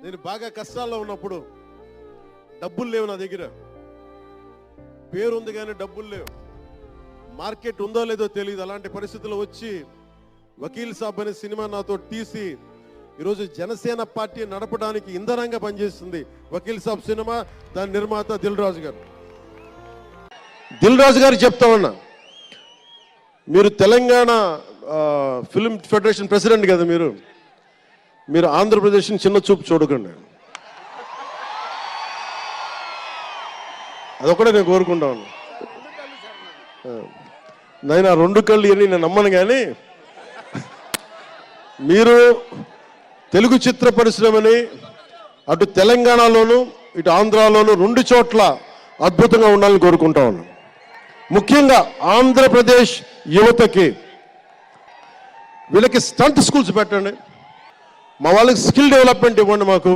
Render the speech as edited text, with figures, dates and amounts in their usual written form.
నేను బాగా కష్టాల్లో ఉన్నప్పుడు డబ్బులు లేవు నా దగ్గర, పేరు ఉంది కానీ డబ్బులు లేవు, మార్కెట్ ఉందో లేదో తెలియదు. అలాంటి పరిస్థితుల్లో వచ్చి వకీల్ సాబ్ అనే సినిమా నాతో తీసి ఈరోజు జనసేన పార్టీ నడపడానికి ఇంధనంగా పనిచేస్తుంది వకీల్ సాబ్ సినిమా. దాని నిర్మాత దిల్ రాజు గారు. దిల్ రాజు గారు చెప్తా ఉన్నా, మీరు తెలంగాణ ఫిల్మ్ ఫెడరేషన్ ప్రెసిడెంట్ కదా, మీరు ఆంధ్రప్రదేశ్ని చిన్న చూపు చూడకండి. అదొకటే నేను కోరుకుంటా ఉన్నా. నేను ఆ రెండు కళ్ళు అని నేను నమ్మను, కానీ మీరు తెలుగు చిత్ర పరిశ్రమని అటు తెలంగాణలోను ఇటు ఆంధ్రాలోను రెండు చోట్ల అద్భుతంగా ఉండాలని కోరుకుంటా ఉన్నాను. ముఖ్యంగా ఆంధ్రప్రదేశ్ యువతకి వీళ్ళకి స్టంట్ స్కూల్స్ పెట్టండి, మా వాళ్ళకి స్కిల్ డెవలప్మెంట్ ఇవ్వండి మాకు.